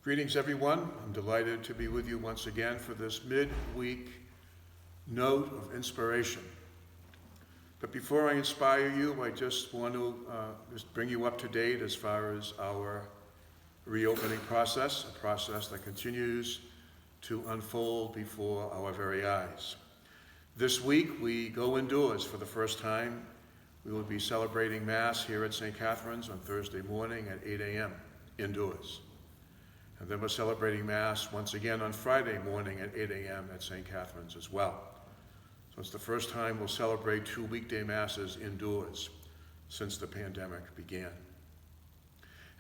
Greetings, everyone. I'm delighted to be with you once again for this midweek note of inspiration. But before I inspire you, I just want to just bring you up to date as far as our reopening process, a process that continues to unfold before our very eyes. This week, we go indoors for the first time. We will be celebrating Mass here at St. Catherine's on Thursday morning at 8 a.m. indoors. And then we're celebrating Mass once again on Friday morning at 8 a.m. at St. Catherine's as well. So it's the first time we'll celebrate 2 weekday Masses indoors since the pandemic began.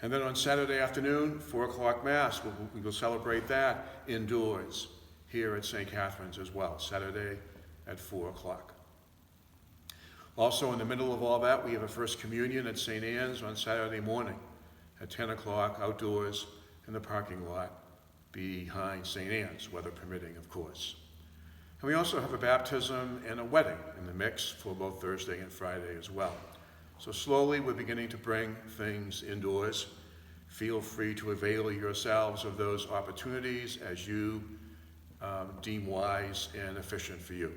And then on Saturday afternoon, 4 o'clock Mass, we will celebrate that indoors here at St. Catherine's as well, Saturday at 4 o'clock. Also in the middle of all that, we have a First Communion at St. Anne's on Saturday morning at 10 o'clock outdoors in the parking lot behind St. Anne's, weather permitting, of course. And we also have a baptism and a wedding in the mix for both Thursday and Friday as well. So slowly we're beginning to bring things indoors. Feel free to avail yourselves of those opportunities as you deem wise and efficient for you.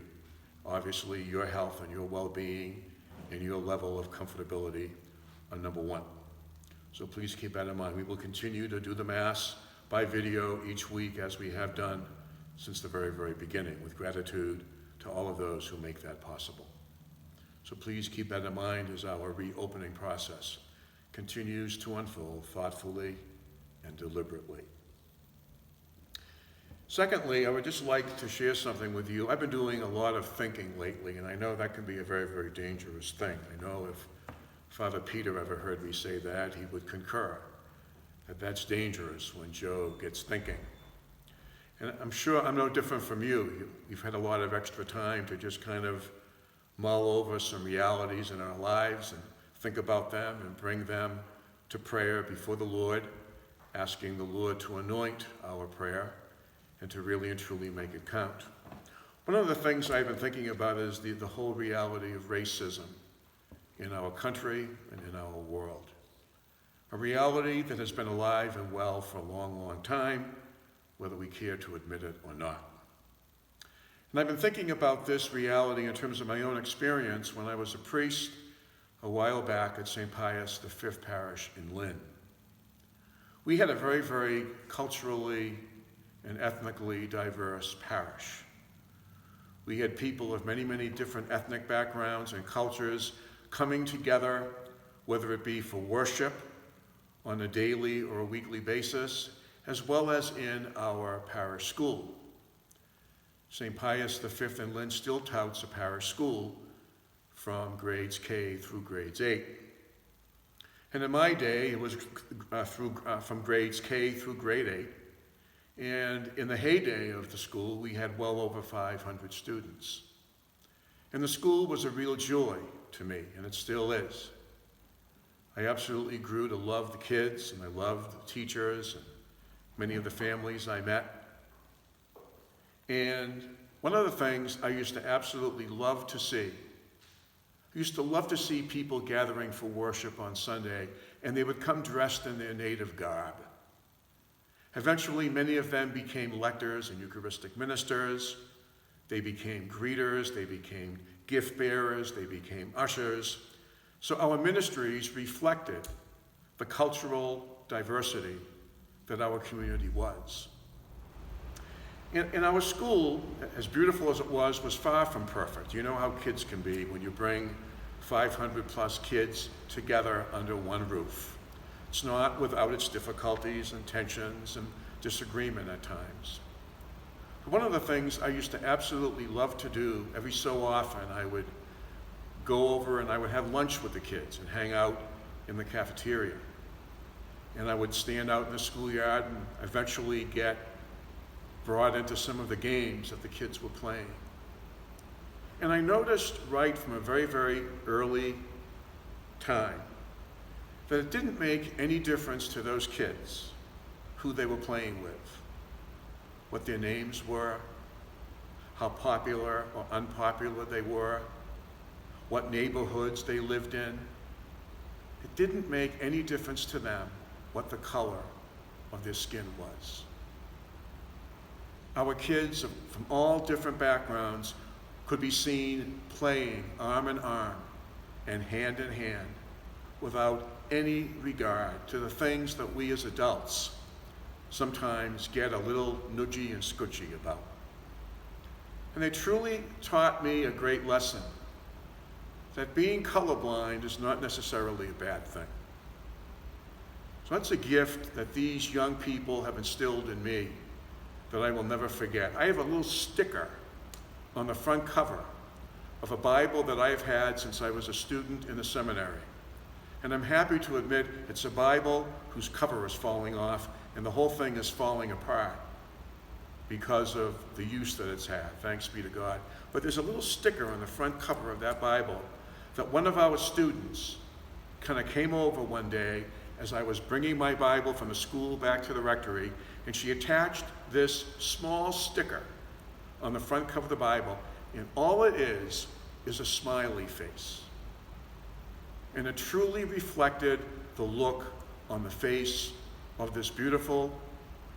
Obviously, your health and your well-being and your level of comfortability are number one. So please keep that in mind. We will continue to do the Mass by video each week as we have done since the very, very beginning, with gratitude to all of those who make that possible. So please keep that in mind as our reopening process continues to unfold thoughtfully and deliberately. Secondly, I would just like to share something with you. I've been doing a lot of thinking lately, and I know that can be a very, very dangerous thing. I know if Father Peter ever heard me say that, he would concur that that's dangerous when Joe gets thinking. And I'm sure I'm no different from you. You've had a lot of extra time to just kind of mull over some realities in our lives and think about them and bring them to prayer before the Lord, asking the Lord to anoint our prayer and to really and truly make it count. One of the things I've been thinking about is the whole reality of racism in our country and in our world. A reality that has been alive and well for a long, long time, whether we care to admit it or not. And I've been thinking about this reality in terms of my own experience when I was a priest a while back at St. Pius V Parish in Lynn. We had a very, very culturally and ethnically diverse parish. We had people of many, many different ethnic backgrounds and cultures coming together, whether it be for worship on a daily or a weekly basis, as well as in our parish school. St. Pius V in Lynn still touts a parish school from grades K through grades 8. And in my day, it was from grades K through grade 8. And in the heyday of the school, we had well over 500 students. And the school was a real joy to me, and it still is. I absolutely grew to love the kids, and I loved the teachers and many of the families I met. And one of the things I used to absolutely love to see, I used to love to see people gathering for worship on Sunday, and they would come dressed in their native garb. Eventually, many of them became lectors and Eucharistic ministers. They became greeters, they became gift bearers, they became ushers. So our ministries reflected the cultural diversity that our community was. In our school, as beautiful as it was far from perfect. You know how kids can be when you bring 500 plus kids together under one roof. It's not without its difficulties and tensions and disagreement at times. But one of the things I used to absolutely love to do, every so often I would go over and I would have lunch with the kids and hang out in the cafeteria. And I would stand out in the schoolyard and eventually get brought into some of the games that the kids were playing. And I noticed right from a very, very early time that it didn't make any difference to those kids who they were playing with, what their names were, how popular or unpopular they were, what neighborhoods they lived in. It didn't make any difference to them what the color of their skin was. Our kids from all different backgrounds could be seen playing arm in arm and hand in hand without any regard to the things that we as adults sometimes get a little nudgy and scutchy about. And they truly taught me a great lesson, that being colorblind is not necessarily a bad thing. So that's a gift that these young people have instilled in me that I will never forget. I have a little sticker on the front cover of a Bible that I've had since I was a student in the seminary. And I'm happy to admit it's a Bible whose cover is falling off and the whole thing is falling apart because of the use that it's had, thanks be to God. But there's a little sticker on the front cover of that Bible that one of our students kind of came over one day as I was bringing my Bible from the school back to the rectory, and she attached this small sticker on the front cover of the Bible, and all it is a smiley face. And it truly reflected the look on the face of this beautiful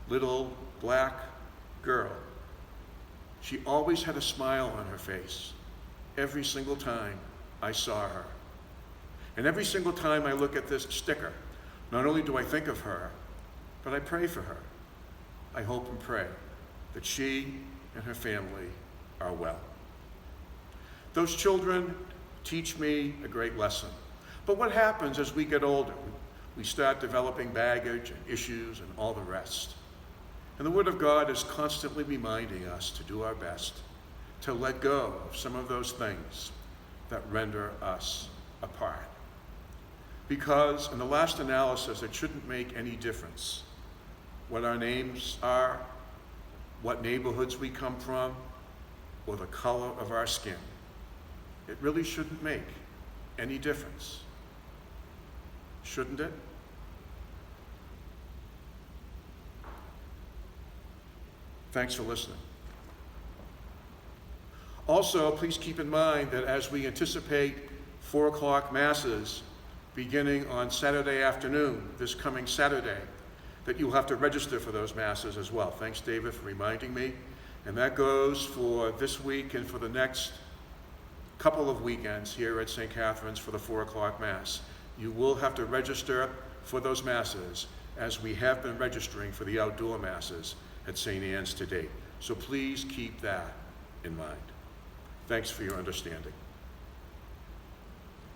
little black girl. She always had a smile on her face every single time I saw her. And every single time I look at this sticker, not only do I think of her, but I pray for her. I hope and pray that she and her family are well. Those children teach me a great lesson. But what happens as we get older? We start developing baggage and issues and all the rest. And the Word of God is constantly reminding us to do our best to let go of some of those things that render us apart. Because in the last analysis, it shouldn't make any difference what our names are, what neighborhoods we come from, or the color of our skin. It really shouldn't make any difference. Shouldn't it? Thanks for listening. Also, please keep in mind that as we anticipate 4 o'clock masses beginning on Saturday afternoon, this coming Saturday, that you'll have to register for those masses as well. Thanks, David, for reminding me. And that goes for this week and for the next couple of weekends here at St. Catherine's for the 4 o'clock Mass. You will have to register for those masses as we have been registering for the outdoor masses at St. Anne's to date. So please keep that in mind. Thanks for your understanding.